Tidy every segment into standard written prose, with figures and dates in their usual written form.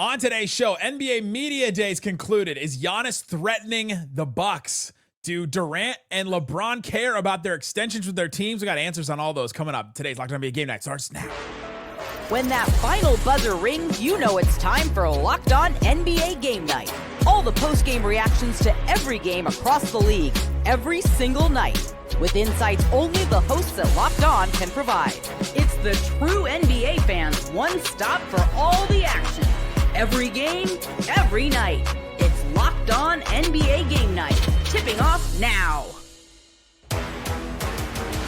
On today's show, NBA Media Days concluded. Is Giannis threatening the Bucks? Do Durant and LeBron care about their extensions with their teams? We got answers on all those coming up. Today's Locked On NBA Game Night starts now. When that final buzzer rings, you know it's time for Locked On NBA Game Night. All the post-game reactions to every game across the league, every single night, with insights only the hosts at Locked On can provide. It's the true NBA fans' one stop for all the action. Every game, every night. It's Locked On NBA Game Night. Tipping off now.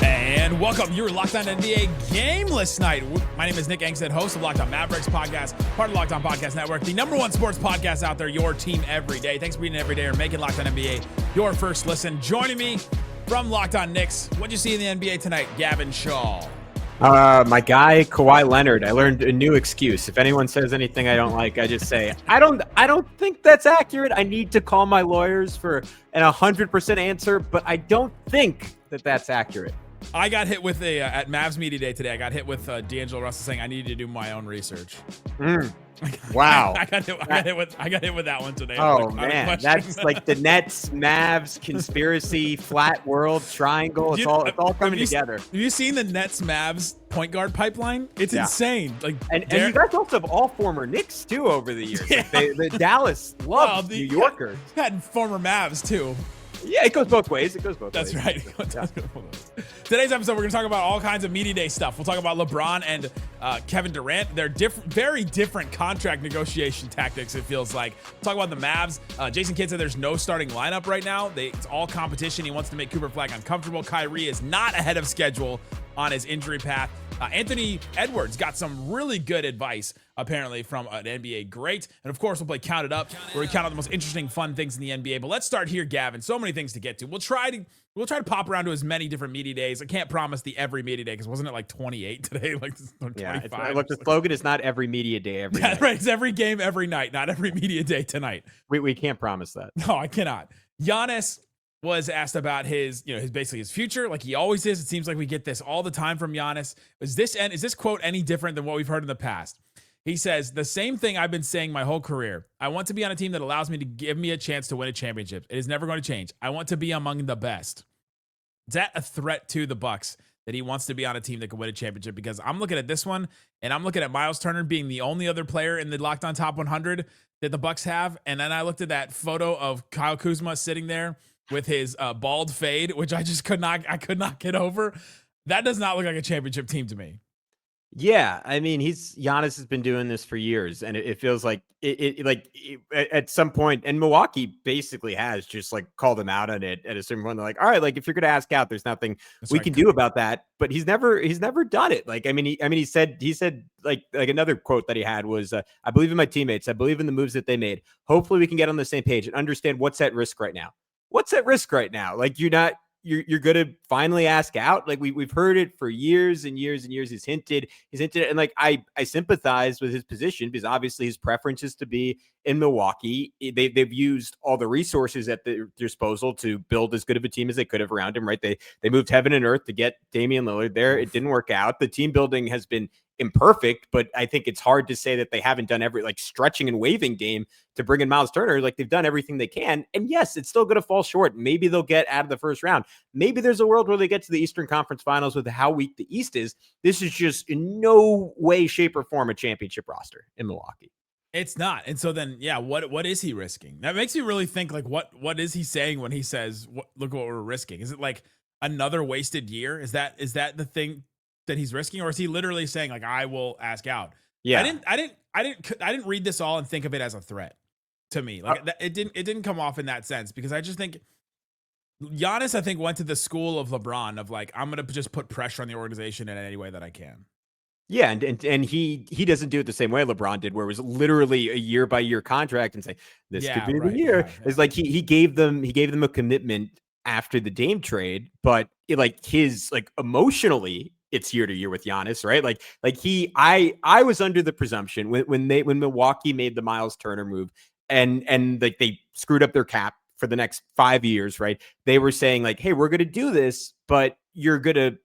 And welcome. You're Locked On NBA Gameless Night. My name is Nick Angstead, host of Locked On Mavericks podcast, part of Locked On Podcast Network, the number one sports podcast out there, your team every day. Thanks for being every day or making Locked On NBA your first listen. Joining me from Locked On Knicks, what'd you see in the NBA tonight, Gavin Shaw? My guy, Kawhi Leonard. I learned a new excuse. If anyone says anything I don't like, I just say, I don't think that's accurate. I need to call my lawyers for an 100% answer, but I don't think that that's accurate. I got hit with at Mavs Media Day today. I got hit with D'Angelo Russell saying I needed to do my own research. Wow. I got hit with that one today. Oh man, that's like the Nets, Mavs conspiracy, flat world triangle. It's all coming together. Have you seen the Nets Mavs point guard pipeline? It's insane. Like, and you guys also have all former Knicks too over the years. Yeah. Like the Dallas loves New Yorkers. Had former Mavs too. Yeah, it goes both ways. That's right. Yeah. Today's episode, we're going to talk about all kinds of media day stuff. We'll talk about LeBron and Kevin Durant. They're very different contract negotiation tactics, it feels like. We'll talk about the Mavs. Jason Kidd said there's no starting lineup right now. It's all competition. He wants to make Cooper Flag uncomfortable. Kyrie is not ahead of schedule on his injury path. Anthony Edwards got some really good advice, apparently, from an NBA great. And of course, we'll play Count It Up, where we count out the most interesting, fun things in the NBA. But let's start here, Gavin. So many things to get to. We'll try to pop around to as many different media days. I can't promise the every media day, because wasn't it like 28 today? Like 25. Yeah, look, the slogan is not every media day every night. Right. It's every game every night, not every media day tonight. We can't promise that. No, I cannot. Giannis was asked about his future, like he always is. It seems like we get this all the time from Giannis. Is this quote any different than what we've heard in the past? He says, the same thing I've been saying my whole career. I want to be on a team that allows me to give me a chance to win a championship. It is never going to change. I want to be among the best. Is that a threat to the Bucks, that he wants to be on a team that can win a championship? Because I'm looking at this one, and I'm looking at Miles Turner being the only other player in the Locked On Top 100 that the Bucks have. And then I looked at that photo of Kyle Kuzma sitting there with his bald fade, which I could not get over. That does not look like a championship team to me. Yeah, I mean, Giannis has been doing this for years, and it feels like at some point, and Milwaukee basically has just like called him out on it at a certain point. They're like, all right, like if you're going to ask out, there's nothing we can do about that. But he's never done it. Like, he said like another quote that he had was, I believe in my teammates. I believe in the moves that they made. Hopefully we can get on the same page and understand what's at risk right now. What's at risk right now? Like, you're going to finally ask out. Like we've heard it for years and years and years. He's hinted it. And like, I sympathize with his position, because obviously his preference is to be in Milwaukee. They've used all the resources at their disposal to build as good of a team as they could have around him, right? They moved heaven and earth to get Damian Lillard there. It didn't work out. The team building has been imperfect, but I think it's hard to say that they haven't done every stretching and waving game to bring in Miles Turner. Like, they've done everything they can. And yes, it's still going to fall short. Maybe they'll get out of the first round. Maybe there's a world where they get to the Eastern Conference Finals with how weak the East is. This is just in no way, shape, or form a championship roster in Milwaukee. It's not. And so then, yeah, what is he risking? That makes me really think, like, what is he saying when he says, look what we're risking? Is it like another wasted year? Is that the thing that he's risking, or is he literally saying, like, I will ask out? Yeah. I didn't read this all and think of it as a threat to me. Like, it didn't come off in that sense, because I just think Giannis, I think, went to the school of LeBron of like, I'm going to just put pressure on the organization in any way that I can. Yeah, and he doesn't do it the same way LeBron did, where it was literally a year by year contract and say this could be the year. It's like he gave them a commitment after the Dame trade, but his emotionally, it's year to year with Giannis, right? I was under the presumption when Milwaukee made the Miles Turner move and they screwed up their cap for the next 5 years, right? They were saying like, hey, we're going to do this, but you're going to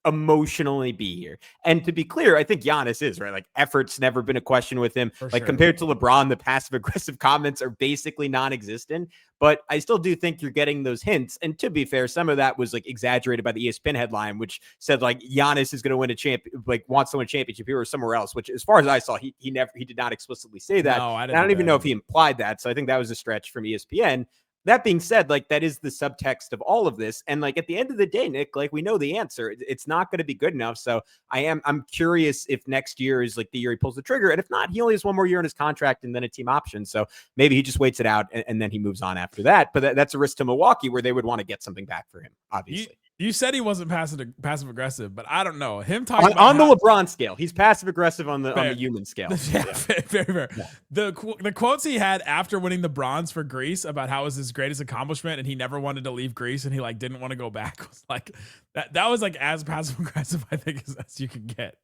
emotionally be here. And to be clear, I think Giannis is, right? Like, effort's never been a question with him. For Like, sure. compared to LeBron, the passive aggressive comments are basically non-existent. But I still do think you're getting those hints. And to be fair, some of that was like exaggerated by the ESPN headline, which said like Giannis is going to win a wants to win a championship here or somewhere else, which as far as I saw, he did not explicitly say that. No, I And I don't even know if he implied that. So I think that was a stretch from ESPN. That being said, like, that is the subtext of all of this. And like, at the end of the day, Nick, like, we know the answer. It's not going to be good enough. So I'm curious if next year is like the year he pulls the trigger. And if not, he only has one more year in his contract and then a team option. So maybe he just waits it out and then he moves on after that. But that's a risk to Milwaukee where they would want to get something back for him, obviously. You said he wasn't passive aggressive, but I don't know. Him talking on the LeBron scale, he's passive aggressive on the human scale. Yeah, very fair. Yeah. The quotes he had after winning the bronze for Greece about how it was his greatest accomplishment and he never wanted to leave Greece and he like didn't want to go back was like that was like as passive aggressive I think as you can get.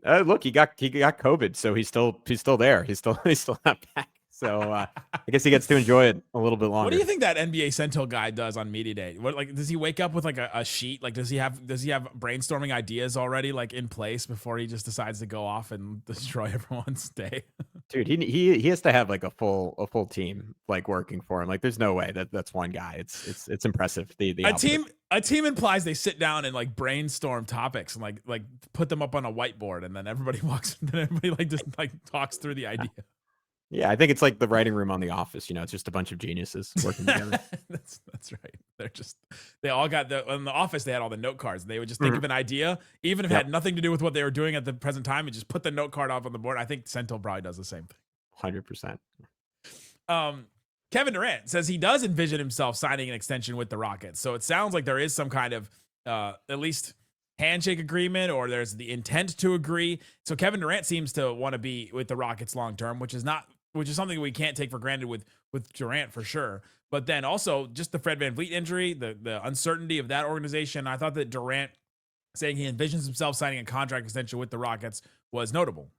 Look, he got COVID, so he's still there. He's still not back. So I guess he gets to enjoy it a little bit longer. What do you think that NBA Central guy does on media day? What, like, does he wake up with like a sheet? Like, does he have brainstorming ideas already like in place before he just decides to go off and destroy everyone's day? Dude, he has to have like a full team like working for him. Like, there's no way that's one guy. It's impressive. A team implies they sit down and like brainstorm topics and like put them up on a whiteboard and then everybody like just like talks through the idea. Yeah, I think it's like the writing room on The Office. It's just a bunch of geniuses working together. That's right. They all got in the office. They had all the note cards. They would just think of an idea, even if it had nothing to do with what they were doing at the present time, and just put the note card off on the board. I think Central probably does the same thing. 100%. Kevin Durant says he does envision himself signing an extension with the Rockets. So it sounds like there is some kind of at least handshake agreement, or there's the intent to agree. So Kevin Durant seems to want to be with the Rockets long term, which is something we can't take for granted with Durant for sure. But then also just the Fred VanVleet injury, the uncertainty of that organization. I thought that Durant saying he envisions himself signing a contract extension with the Rockets was notable.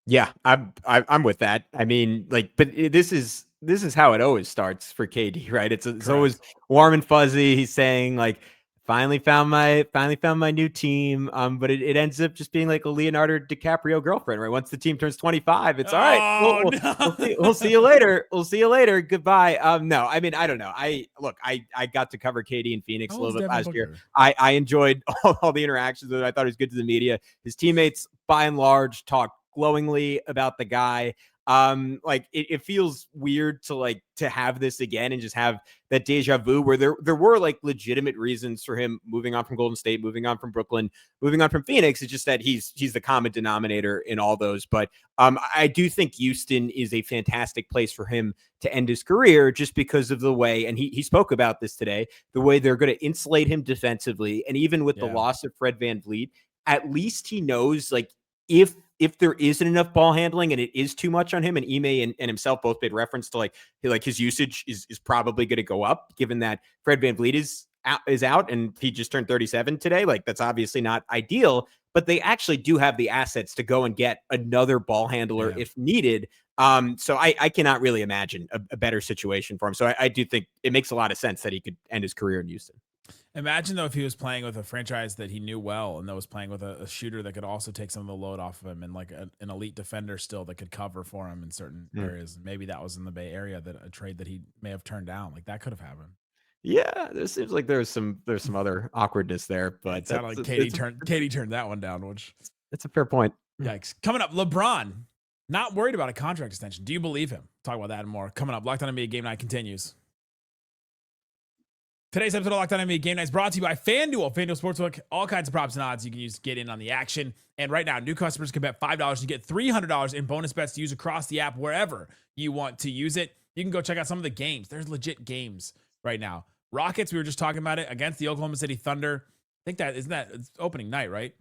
Yeah, I'm with that. I mean, like, but this is how it always starts for KD, right? It's always warm and fuzzy. He's saying like, finally found my new team. But it ends up just being like a Leonardo DiCaprio girlfriend, right? Once the team turns 25, it's all right. We'll see you later. We'll see you later. Goodbye. No, I mean, I don't know. I got to cover KD in Phoenix a little bit last year. I enjoyed all the interactions with him. I thought he was good to the media. His teammates, by and large, talk glowingly about the guy. Like it feels weird to have this again and just have that deja vu where there were like legitimate reasons for him moving on from Golden State, moving on from Brooklyn, moving on from Phoenix. It's just that he's the common denominator in all those. But I do think Houston is a fantastic place for him to end his career just because of the way, and he spoke about this today, the way they're going to insulate him defensively. And even with the loss of Fred VanVleet, at least he knows like if there isn't enough ball handling and it is too much on him, and Ime and himself both made reference to like his usage is probably going to go up given that Fred VanVleet is out and he just turned 37 today. Like, that's obviously not ideal, but they actually do have the assets to go and get another ball handler if needed. So I cannot really imagine a better situation for him. So I do think it makes a lot of sense that he could end his career in Houston. Imagine though if he was playing with a franchise that he knew well and that was playing with a shooter that could also take some of the load off of him, and like an elite defender still that could cover for him in certain areas. Maybe that was in the Bay Area, that a trade that he may have turned down. Like, that could have happened. Yeah, there seems like there's some other awkwardness there, but it sounded like Katie turned that one down, which it's a fair point. Yikes. Coming up, LeBron not worried about a contract extension. Do you believe him? Talk about that and more coming up. Locked On NBA Game Night continues. Today's episode of Locked On NBA Game Night is brought to you by FanDuel. FanDuel Sportsbook, all kinds of props and odds you can use to get in on the action. And right now, new customers can bet $5 to get $300 in bonus bets to use across the app wherever you want to use it. You can go check out some of the games. There's legit games right now. Rockets, we were just talking about it, against the Oklahoma City Thunder. I think it's opening night, right?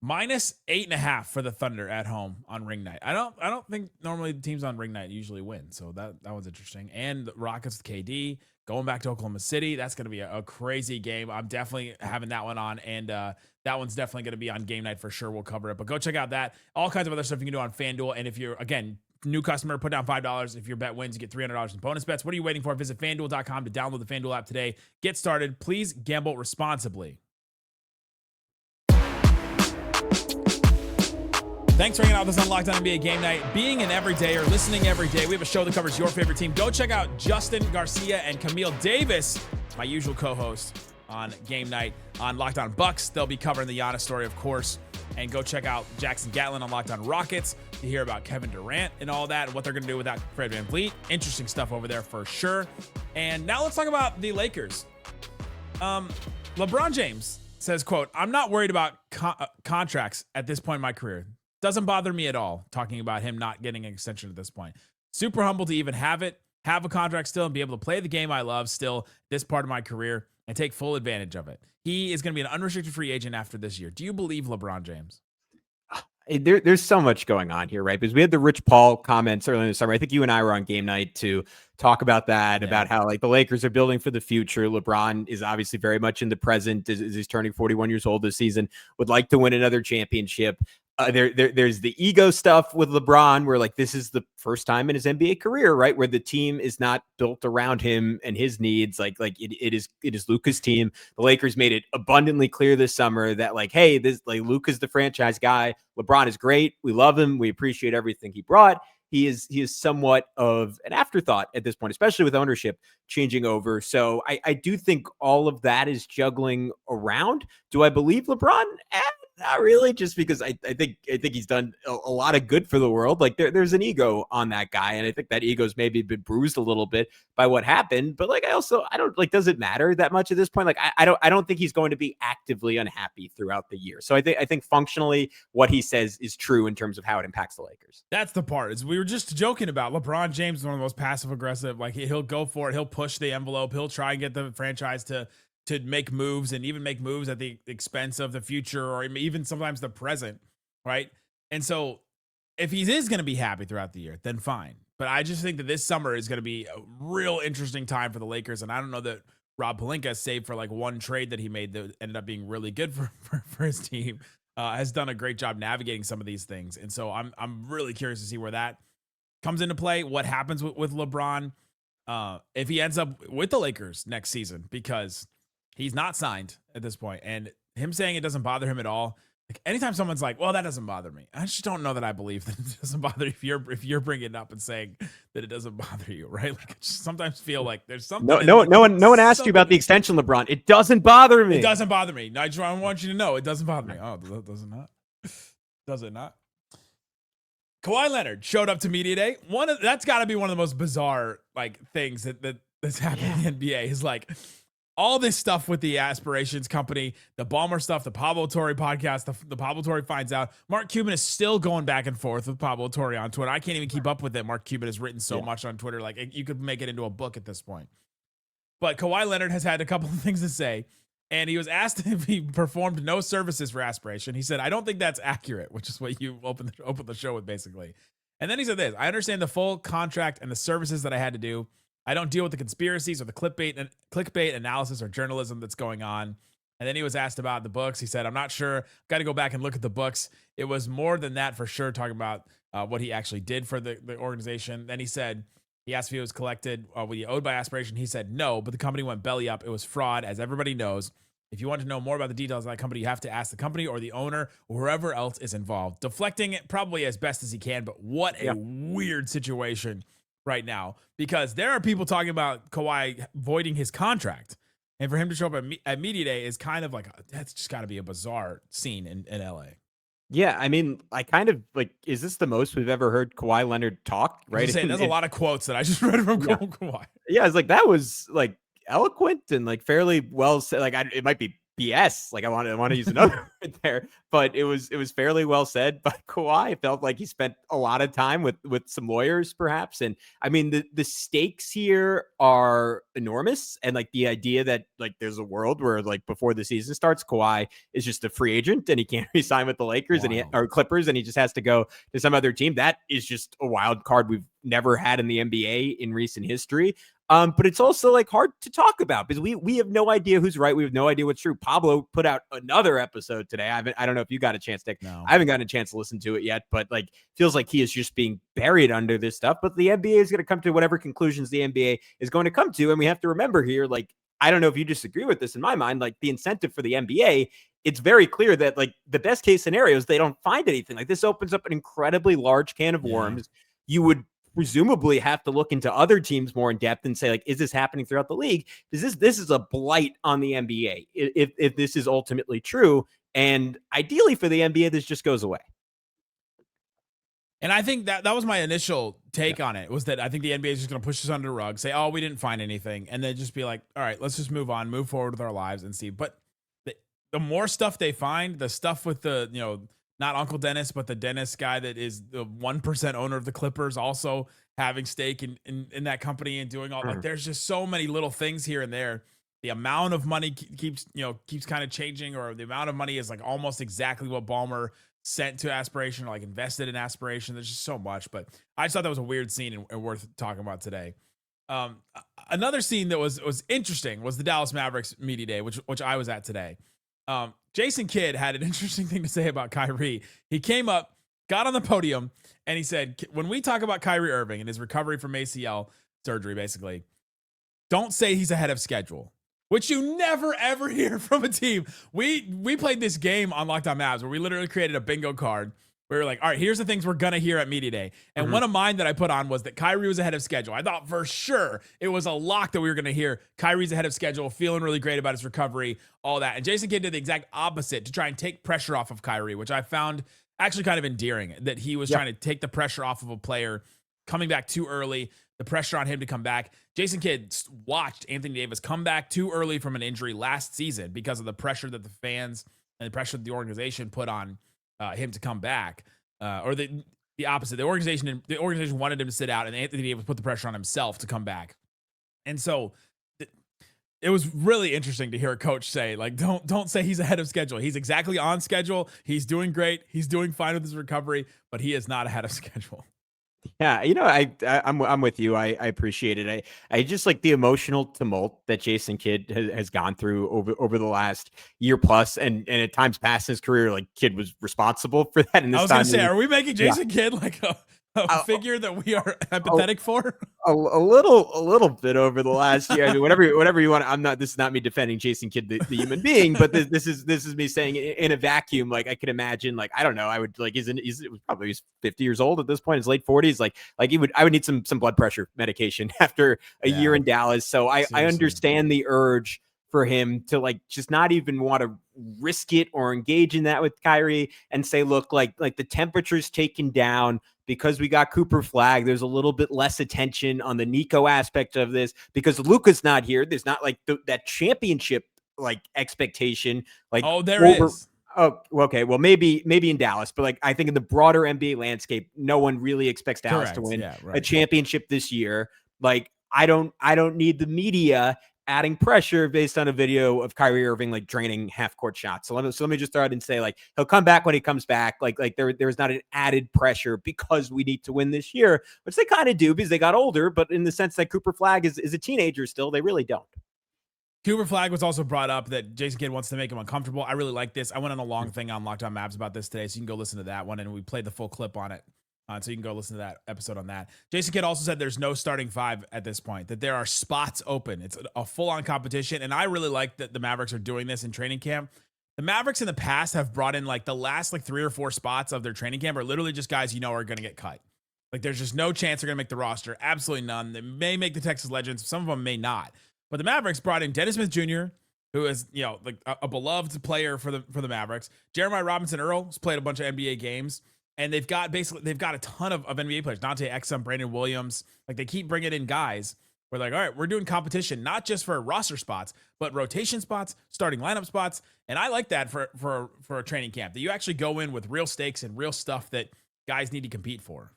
-8.5 for the Thunder at home on ring night. I don't think normally the teams on ring night usually win. So that was interesting. And the Rockets with KD going back to Oklahoma City. That's going to be a crazy game. I'm definitely having that one on. And that one's definitely going to be on game night for sure. We'll cover it, but go check out that. All kinds of other stuff you can do on FanDuel. And if you're, again, new customer, put down $5. If your bet wins, you get $300 in bonus bets. What are you waiting for? Visit FanDuel.com to download the FanDuel app today. Get started. Please gamble responsibly. Thanks for hanging out with us on Locked On NBA Game Night. Being an everyday or listening every day, we have a show that covers your favorite team. Go check out Justin Garcia and Camille Davis, my usual co-host on Game Night on Locked On Bucks. They'll be covering the Giannis story, of course. And go check out Jackson Gatlin on Locked On Rockets to hear about Kevin Durant and all that and what they're going to do without Fred VanVleet. Interesting stuff over there for sure. And now let's talk about the Lakers. LeBron James says, quote, "I'm not worried about contracts at this point in my career. Doesn't bother me at all," talking about him not getting an extension at this point. "Super humble to even have a contract still and be able to play the game I love still this part of my career and take full advantage of it. He is going to be an unrestricted free agent after this year." Do you believe LeBron James? There's so much going on here, right? Because we had the Rich Paul comments earlier in the summer. I think you and I were on Game Night to talk about that, about how like the Lakers are building for the future. LeBron is obviously very much in the present as he's turning 41 years old this season, would like to win another championship. There's the ego stuff with LeBron where like this is the first time in his NBA career, right, where the team is not built around him and his needs. Like it is Luka's team. The Lakers made it abundantly clear this summer that like, hey, this like Luka's the franchise guy. LeBron is great. We love him. We appreciate everything he brought. He is somewhat of an afterthought at this point, especially with ownership changing over. So I do think all of that is juggling around. Do I believe LeBron? Not really, just because I think he's done a lot of good for the world. Like there's an ego on that guy, and I think that ego's maybe been bruised a little bit by what happened. But like I don't like, does it matter that much at this point? Like I don't think he's going to be actively unhappy throughout the year. So I think functionally what he says is true in terms of how it impacts the Lakers. That's the part, is we were just joking about LeBron James is one of the most passive aggressive. Like he'll go for it, he'll push the envelope, he'll try and get the franchise to make moves and even make moves at the expense of the future or even sometimes the present, right? And so if he is going to be happy throughout the year, then fine. But I just think that this summer is going to be a real interesting time for the Lakers. And I don't know that Rob Pelinka, save for like one trade that he made that ended up being really good for his team, has done a great job navigating some of these things. And so I'm really curious to see where that comes into play, what happens with LeBron, if he ends up with the Lakers next season, because he's not signed at this point, and him saying it doesn't bother him at all. Like anytime someone's like, "Well, that doesn't bother me," I just don't know that I believe that it doesn't bother you if you're bringing it up and saying that it doesn't bother you, right? Like I just sometimes feel like there's something. No one asked you about the extension, LeBron. It doesn't bother me. It doesn't bother me. I want you to know it doesn't bother me. Oh, does it not? Does it not? Kawhi Leonard showed up to media day. That's got to be one of the most bizarre like things that's happening in the NBA. Is like all this stuff with the Aspirations Company, the Ballmer stuff, the Pablo Torre podcast, the Pablo Torre finds out. Mark Cuban is still going back and forth with Pablo Torre on Twitter. I can't even keep up with it. Mark Cuban has written so much on Twitter. Like you could make it into a book at this point. But Kawhi Leonard has had a couple of things to say, and he was asked if he performed no services for Aspiration. He said, "I don't think that's accurate," which is what you open the show with basically. And then he said this: "I understand the full contract and the services that I had to do. I don't deal with the conspiracies or the clickbait analysis or journalism that's going on." And then he was asked about the books. He said, "I'm not sure. Got to go back and look at the books. It was more than that for sure," talking about what he actually did for the organization. Then he said, he asked if he was collected what he owed by Aspiration. He said no, but the company went belly up. It was fraud, as everybody knows. If you want to know more about the details of that company, you have to ask the company or the owner or whoever else is involved. Deflecting it probably as best as he can, but what a weird situation right now, because there are people talking about Kawhi voiding his contract, and for him to show up at media day is kind of like that's just got to be a bizarre scene in LA. Yeah, I mean, I kind of like, is this the most we've ever heard Kawhi Leonard talk? Right, there's a lot of quotes that I just read from Kawhi. Yeah, it's like that was like eloquent and like fairly well said. Like it might be BS. Like I want to use another word there, but it was fairly well said by Kawhi. It felt like he spent a lot of time with some lawyers, perhaps. And I mean, the stakes here are enormous. And like the idea that like there's a world where like before the season starts, Kawhi is just a free agent and he can't re-sign with the Lakers or Clippers, and he just has to go to some other team. That is just a wild card we've never had in the NBA in recent history. But it's also like hard to talk about because we have no idea who's right. We have no idea what's true. Pablo put out another episode today. I don't know if you got a chance, Dick. No. I haven't gotten a chance to listen to it yet, but like feels like he is just being buried under this stuff. But the NBA is going to come to whatever conclusions the NBA is going to come to. And we have to remember here, like, I don't know if you disagree with this in my mind, like the incentive for the NBA it's very clear that like the best case scenario is they don't find anything. Like this opens up an incredibly large can of worms. You would presumably have to look into other teams more in depth and say, like, is this happening throughout the league? This is a blight on the NBA if this is ultimately true. And ideally for the NBA, this just goes away. And I think that was my initial take on it, was that I think the NBA is just going to push this under the rug, say, oh, we didn't find anything, and then just be like, all right, let's just move on, move forward with our lives and see. But the more stuff they find, the stuff with the, not Uncle Dennis, but the Dennis guy that is the 1% owner of the Clippers, also having stake in that company and doing all, like, there's just so many little things here and there. The amount of money keeps kind of changing, or the amount of money is like almost exactly what Ballmer sent to aspiration, or like invested in aspiration. There's just so much, but I just thought that was a weird scene and worth talking about today. Another scene that was interesting was the Dallas Mavericks media day, which I was at today. Jason Kidd had an interesting thing to say about Kyrie. He came up, got on the podium, and he said, when we talk about Kyrie Irving and his recovery from ACL surgery, basically, don't say he's ahead of schedule, which you never, ever hear from a team. We played this game on Locked On Mavs where we literally created a bingo card. We were like, all right, here's the things we're going to hear at Media Day. And one of mine that I put on was that Kyrie was ahead of schedule. I thought for sure it was a lock that we were going to hear Kyrie's ahead of schedule, feeling really great about his recovery, all that. And Jason Kidd did the exact opposite to try and take pressure off of Kyrie, which I found actually kind of endearing, that he was trying to take the pressure off of a player coming back too early, the pressure on him to come back. Jason Kidd watched Anthony Davis come back too early from an injury last season because of the pressure that the fans and the pressure that the organization put on him to come back, or the opposite. The organization wanted him to sit out, and Anthony Davis put the pressure on himself to come back. And so it was really interesting to hear a coach say, like, don't say he's ahead of schedule. He's exactly on schedule. He's doing great. He's doing fine with his recovery, but he is not ahead of schedule. Yeah, I'm with you. I appreciate it. I just like the emotional tumult that Jason Kidd has gone through over the last year plus, and at times past his career, like Kidd was responsible for that. And this I was going to say, are we making Jason Kidd like a figure that we are empathetic for? A little bit over the last year. I mean, whatever you want. This is not me defending Jason Kidd, the human being, but this is me saying in a vacuum. Like I could imagine, like, I don't know. I would like, he's 50 years old at this point, his late 40s. I would need some blood pressure medication after a year in Dallas. So I understand the urge for him to like just not even want to risk it or engage in that with Kyrie and say, look, like the temperature's taken down because we got Cooper Flag. There's a little bit less attention on the Nico aspect of this because Luka's not here. There's not like that championship like expectation. Like, there is. Oh, okay. Well, maybe in Dallas, but like I think in the broader NBA landscape, no one really expects Dallas to win a championship this year. Like I don't need the media adding pressure based on a video of Kyrie Irving like draining half court shots. So let me just start and say, like, he'll come back when he comes back. Like there's not an added pressure because we need to win this year, which they kind of do because they got older. But in the sense that Cooper Flag is a teenager still, they really don't. Cooper Flag was also brought up that Jason Kidd wants to make him uncomfortable. I really like this. I went on a long thing on Locked On Mavs about this today, so you can go listen to that one, and we played the full clip on it. So you can go listen to that episode on that. Jason Kidd also said there's no starting five at this point, that there are spots open. It's a full-on competition, and I really like that the Mavericks are doing this in training camp. The Mavericks in the past have brought in like the last like 3 or 4 spots of their training camp are literally just guys are going to get cut. Like there's just no chance they're going to make the roster. Absolutely none. They may make the Texas Legends. Some of them may not. But the Mavericks brought in Dennis Smith Jr., who is, like a beloved player for the Mavericks. Jeremiah Robinson Earl has played a bunch of NBA games. And they've got a ton of NBA players. Dante Exum, Brandon Williams. Like they keep bringing in guys. We're like, all right, we're doing competition, not just for roster spots, but rotation spots, starting lineup spots. And I like that for a training camp, that you actually go in with real stakes and real stuff that guys need to compete for.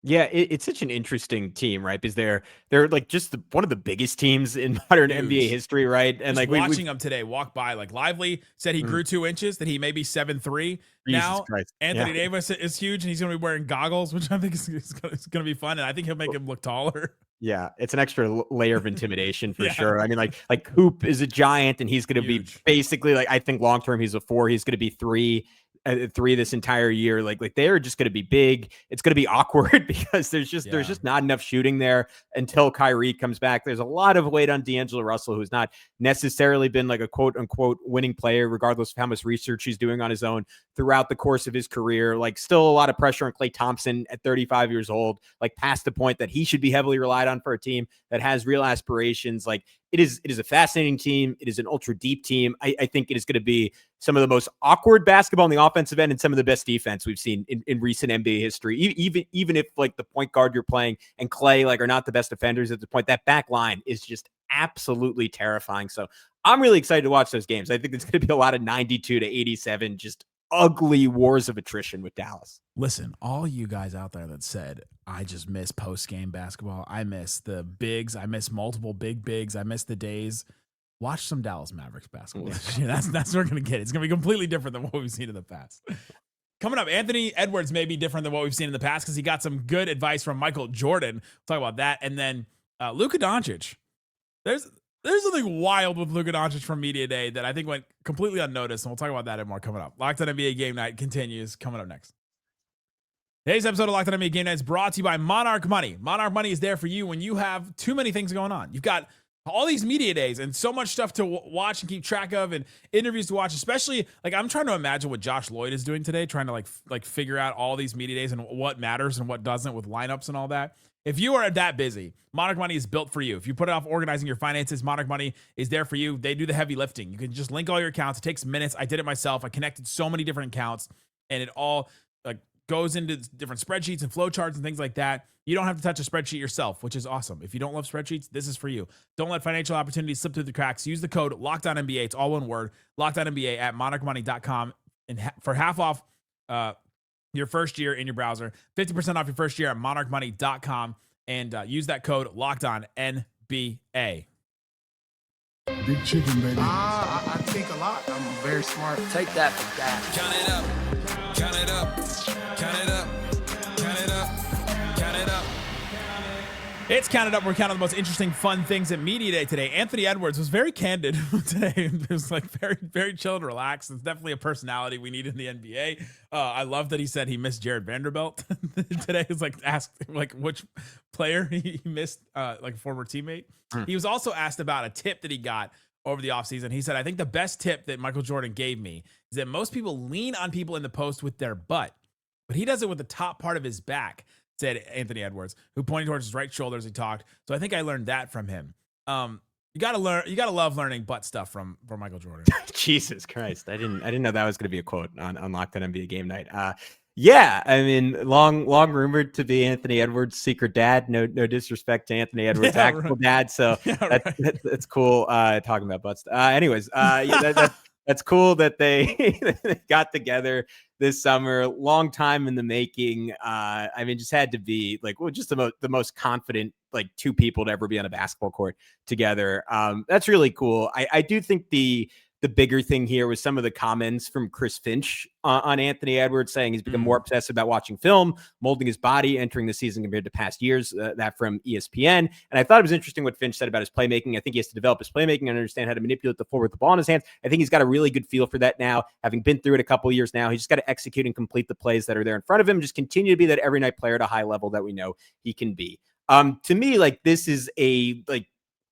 Yeah, it's such an interesting team, right? Because they're like just one of the biggest teams in modern NBA history, right? And just like watching them today walk by, like Lively said he grew 2 inches, that he may be 7'3" now. Christ. Anthony Davis is huge, and he's going to be wearing goggles, which I think is going to be fun, and I think he'll make him look taller. Yeah, it's an extra layer of intimidation for sure. I mean, like Hoop is a giant, and he's going to be basically like, I think long term he's a 4. He's going to be 3. at 3 this entire year. Like they're just going to be big. It's going to be awkward because there's just not enough shooting there until Kyrie comes back. There's a lot of weight on D'Angelo Russell, who's not necessarily been like a quote unquote winning player, regardless of how much research he's doing on his own throughout the course of his career. Like still a lot of pressure on Klay Thompson at 35 years old, like past the point that he should be heavily relied on for a team that has real aspirations. Like it is a fascinating team. It is an ultra deep team. I think it is going to be some of the most awkward basketball on the offensive end and some of the best defense we've seen in recent NBA history. Even if like the point guard you're playing and Klay like are not the best defenders at the point, that back line is just absolutely terrifying. So I'm really excited to watch those games. I think it's going to be a lot of 92-87, just ugly wars of attrition with Dallas. Listen, all you guys out there that said, I just miss post-game basketball. I miss the bigs. I miss multiple big bigs. I miss the days. Watch some Dallas Mavericks basketball this year. That's what we're going to get. It's going to be completely different than what we've seen in the past. Coming up, Anthony Edwards may be different than what we've seen in the past because he got some good advice from Michael Jordan. We'll talk about that. And then Luka Doncic. There's something wild with Luka Doncic from Media Day that I think went completely unnoticed, and we'll talk about that and more coming up. Locked On NBA Game Night continues coming up next. Today's episode of Locked On NBA Game Night is brought to you by Monarch Money. Monarch Money is there for you when you have too many things going on. You've got all these media days and so much stuff to watch and keep track of and interviews to watch, especially like I'm trying to imagine what Josh Lloyd is doing today, trying to like figure out all these media days and what matters and what doesn't with lineups and all that. If you are that busy, Monarch Money is built for you. If you put it off organizing your finances, Monarch Money is there for you. They do the heavy lifting. You can just link all your accounts. It takes minutes. I did it myself. I connected so many different accounts, and it all like goes into different spreadsheets and flowcharts and things like that. You don't have to touch a spreadsheet yourself, which is awesome. If you don't love spreadsheets, this is for you. Don't let financial opportunities slip through the cracks. Use the code LOCKEDONNBA. It's all one word. LOCKEDONNBA at monarchmoney.com and for half off your first year in your browser. 50% off your first year at monarchmoney.com. And use that code LOCKEDONNBA. Big chicken, baby. I think a lot. I'm very smart. Take that for that. Count it up, count it up, count it up, count it up, count it up. It's Counted Up. We're counting the most interesting, fun things at Media Day today. Anthony Edwards was very candid today. It was like very, very chill and relaxed. It's definitely a personality we need in the NBA. I love that he said he missed Jared Vanderbilt today. Is like asked like which player he missed, like a former teammate. He was also asked about a tip that he got over the offseason. He said, I think the best tip that Michael Jordan gave me is that most people lean on people in the post with their butt, but he does it with the top part of his back, said Anthony Edwards, who pointed towards his right shoulder as he talked. So I think I learned that from him. You gotta love learning butt stuff from Michael Jordan. Jesus Christ. I didn't know that was going to be a quote on Locked On NBA Game Night. Yeah, I mean, long rumored to be Anthony Edwards' secret dad. No disrespect to Anthony Edwards' actual dad. So that's cool. Talking about butt stuff. Anyways, that's cool that they got together this summer. Long time in the making. I mean, just had to be like, well, just the most confident like two people to ever be on a basketball court together. That's really cool. I do think the bigger thing here was some of the comments from Chris Finch on Anthony Edwards saying he's become more obsessed about watching film, molding his body, entering the season compared to past years, that from ESPN. And I thought it was interesting what Finch said about his playmaking. I think he has to develop his playmaking and understand how to manipulate the floor with the ball in his hands. I think he's got a really good feel for that now, having been through it a couple of years now. He's just got to execute and complete the plays that are there in front of him, just continue to be that every night player at a high level that we know he can be. To me, like this is a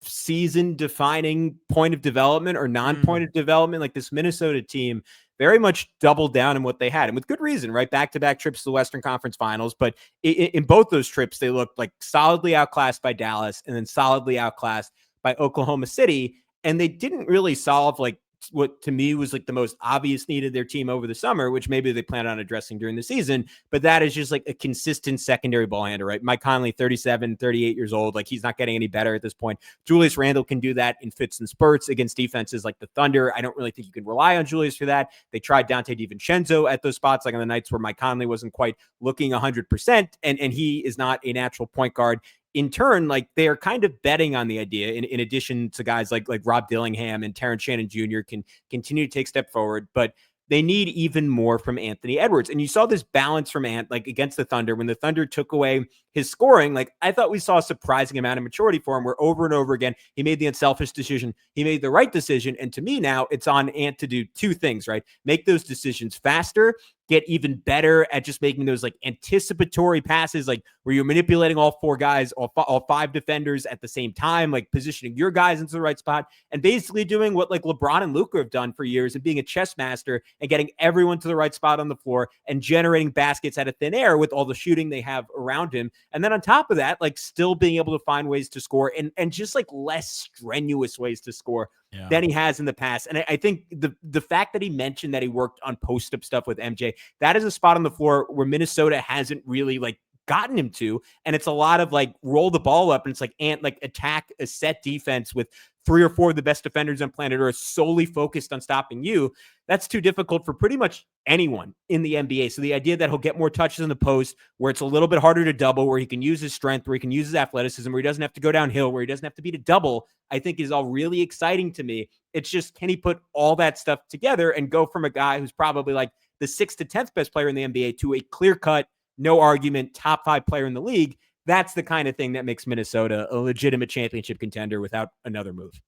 season defining point of development or non-point of development. Like this Minnesota team very much doubled down on what they had, and with good reason, right? Back-to-back trips to the Western Conference Finals. But in both those trips, they looked like solidly outclassed by Dallas and then solidly outclassed by Oklahoma City. And they didn't really solve like what to me was like the most obvious need of their team over the summer, which maybe they plan on addressing during the season. But that is just like a consistent secondary ball handler, right? Mike Conley, 37, 38 years old. Like he's not getting any better at this point. Julius Randle can do that in fits and spurts against defenses like the Thunder. I don't really think you can rely on Julius for that. They tried Dante DiVincenzo at those spots, like on the nights where Mike Conley wasn't quite looking 100%. And he is not a natural point guard. In turn, like they are kind of betting on the idea in addition to guys like Rob Dillingham and Terrence Shannon Jr. can continue to take a step forward. But they need even more from Anthony Edwards. And you saw this balance from like against the Thunder when the Thunder took away his scoring. Like I thought we saw a surprising amount of maturity for him, where over and over again, he made the unselfish decision. He made the right decision. And to me now, it's on Ant to do two things, right? Make those decisions faster, get even better at just making those like anticipatory passes, like where you're manipulating all four guys, all five defenders at the same time, like positioning your guys into the right spot, and basically doing what like LeBron and Luka have done for years and being a chess master and getting everyone to the right spot on the floor and generating baskets out of thin air with all the shooting they have around him. And then on top of that, like still being able to find ways to score and just like less strenuous ways to score than he has in the past. And I think the fact that he mentioned that he worked on post-up stuff with MJ, that is a spot on the floor where Minnesota hasn't really like gotten him to. And it's a lot of like roll the ball up and it's like Ant like attack a set defense with 3 or 4 of the best defenders on planet Earth solely focused on stopping you. That's too difficult for pretty much anyone in the NBA. So the idea that he'll get more touches in the post, where it's a little bit harder to double, where he can use his strength, where he can use his athleticism, where he doesn't have to go downhill, where he doesn't have to beat a double, I think is all really exciting to me. It's just, can he put all that stuff together and go from a guy who's probably like the 6th to 10th best player in the NBA to a clear-cut, no argument, top 5 player in the league? That's the kind of thing that makes Minnesota a legitimate championship contender without another move.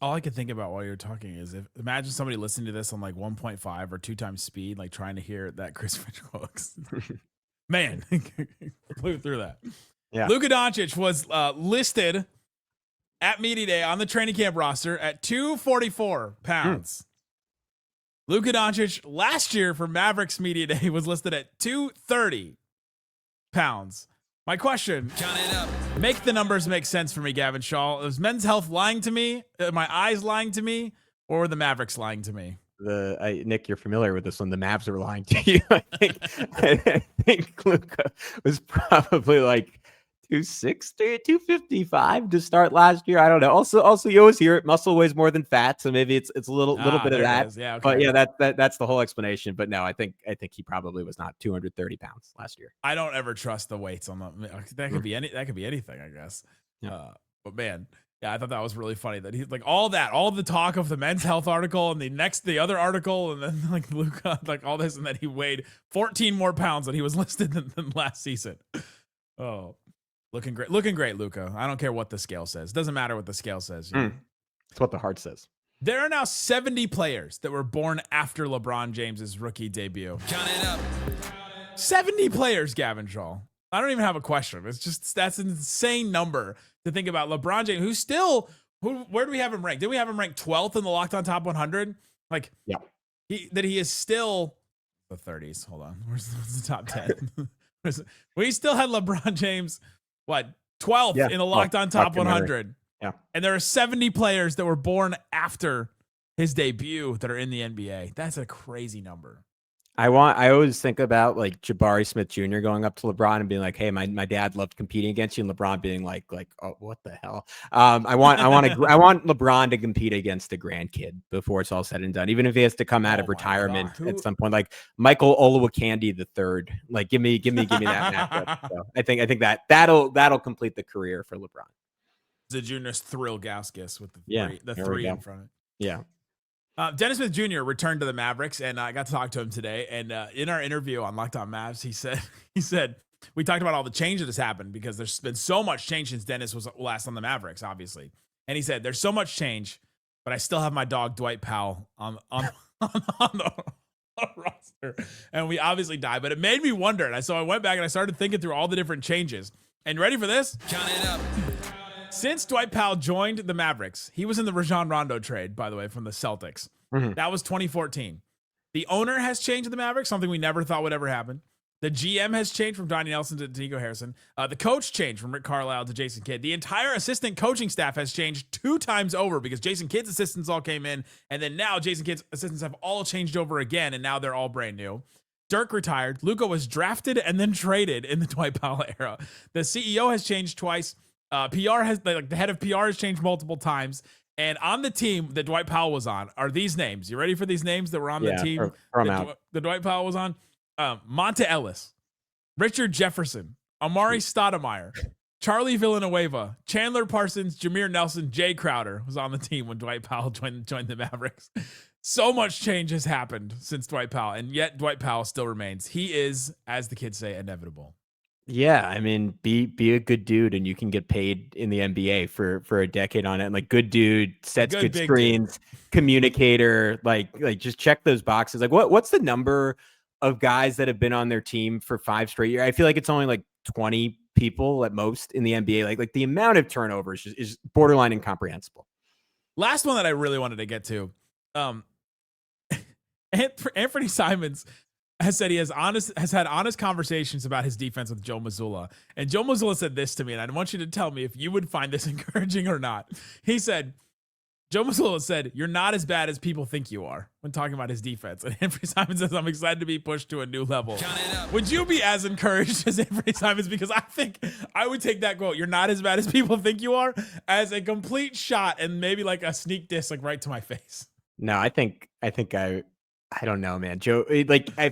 All I could think about while you're talking is, if imagine somebody listening to this on like 1.5 or 2 times speed, like trying to hear that Chris Finch quotes. Man, blew through that. Yeah. Luka Doncic was listed at media day on the training camp roster at 244 pounds. Luka Doncic last year for Mavericks media day was listed at 230 pounds. My question, Count it up. make the numbers make sense for me, Gavin Shaw. Is Men's Health lying to me? Are my eyes lying to me? Or were the Mavericks lying to me? Nick, you're familiar with this one. The Mavs are lying to you. I think Luka was probably like 260, 255 to start last year. I don't know. Also, you always hear it. Muscle weighs more than fat, so maybe it's a little bit of that. Yeah, okay. But yeah, that's the whole explanation. But no, I think he probably was not 230 pounds last year. I don't ever trust the weights on the. That could be anything, I guess. Yeah. But man, yeah, I thought that was really funny that he's like all the talk of the Men's Health article and the other article, and then like Luka, like all this, and then he weighed 14 more pounds than he was listed than last season. Oh. Looking great, Luka. I don't care what the scale says. Doesn't matter what the scale says. It's what the heart says. There are now 70 players that were born after LeBron James's rookie debut. Count it up. 70 players, Gavin Shaw. I don't even have a question. It's just, that's an insane number to think about. LeBron James, where do we have him ranked? Did we have him ranked 12th in the Locked On Top 100? Like, yeah, he is still the 30s. Hold on. Where's the top 10? We still had LeBron James, 12th in the Locked On Top 100. Yeah. And there are 70 players that were born after his debut that are in the NBA. That's a crazy number. I always think about like Jabari Smith Jr. going up to LeBron and being like, "Hey, my dad loved competing against you," and LeBron being like, "Oh, what the hell?" I want LeBron to compete against a grandkid before it's all said and done, even if he has to come out of retirement at some point, like Michael Olowokandi III. Like, give me that matchup. So I think that'll complete the career for LeBron. The junior's Thrill Gauskas with the three in front of it. Yeah. Dennis Smith Jr. returned to the Mavericks, and I got to talk to him today. And in our interview on Locked On Mavs, he said we talked about all the change that has happened because there's been so much change since Dennis was last on the Mavericks, obviously. And he said there's so much change, but I still have my dog Dwight Powell on the roster, and we obviously died. But it made me wonder, and so I went back and I started thinking through all the different changes. And ready for this? Count it up. Since Dwight Powell joined the Mavericks, he was in the Rajon Rondo trade, by the way, from the Celtics. Mm-hmm. That was 2014. The owner has changed in the Mavericks, something we never thought would ever happen. The GM has changed from Donnie Nelson to Nico Harrison. The coach changed from Rick Carlisle to Jason Kidd. The entire assistant coaching staff has changed 2 times over because Jason Kidd's assistants all came in, and then now Jason Kidd's assistants have all changed over again, and now they're all brand new. Dirk retired. Luka was drafted and then traded in the Dwight Powell era. The CEO has changed twice. PR has the head of PR has changed multiple times, and on the team that Dwight Powell was on are these names. You ready for these names that were on the team that Dwight Powell was on? Monta Ellis, Richard Jefferson, Amari Stoudemire, Charlie Villanueva, Chandler Parsons, Jameer Nelson, Jay Crowder was on the team when Dwight Powell joined the Mavericks. So much change has happened since Dwight Powell, and yet Dwight Powell still remains. He is, as the kids say, inevitable. Yeah, I mean, be a good dude, and you can get paid in the NBA for a decade on it. And like, good dude, sets good big screens, communicator, like just check those boxes. Like, what's the number of guys that have been on their team for 5 straight years? I feel like it's only like 20 people at most in the NBA. Like the amount of turnovers is borderline incomprehensible. Last one that I really wanted to get to. Anthony Simons has said he has had honest conversations about his defense with Joe Mazzulla. And Joe Mazzulla said this to me, and I want you to tell me if you would find this encouraging or not. He said, Joe Mazzulla said, "You're not as bad as people think you are," when talking about his defense. And Anthony Simons says, "I'm excited to be pushed to a new level." Would you be as encouraged as Anthony Simons? Because I think I would take that quote, "You're not as bad as people think you are," as a complete shot and maybe like a sneak diss, like right to my face. No, I don't know, man. Joe,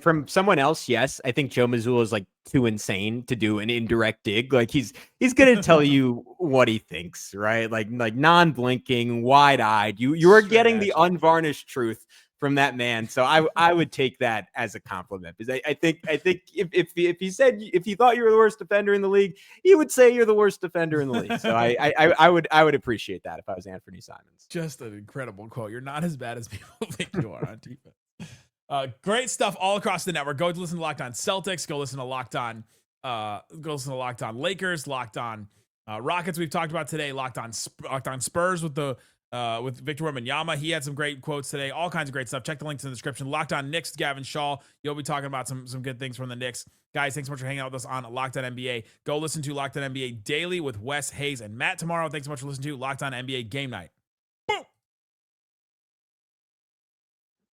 from someone else, yes. I think Joe Mazzulla is like too insane to do an indirect dig. Like he's gonna tell you what he thinks, right? Like non-blinking, wide-eyed. You are getting the unvarnished truth from that man. So I would take that as a compliment, because I think if he said, if he thought you were the worst defender in the league, he would say you're the worst defender in the league. So I would appreciate that if I was Anthony Simons. Just an incredible quote. You're not as bad as people think you are on defense. Great stuff all across the network. Go listen to Locked On Celtics. Go listen to Locked On Lakers. Locked On Rockets. We've talked about today. Locked On Spurs with Victor Wembanyama. He had some great quotes today. All kinds of great stuff. Check the links in the description. Locked On Knicks. Gavin Shaw. You'll be talking about some good things from the Knicks. Guys, thanks so much for hanging out with us on Locked On NBA. Go listen to Locked On NBA Daily with Wes Hayes and Matt tomorrow. Thanks so much for listening to Locked On NBA Game Night.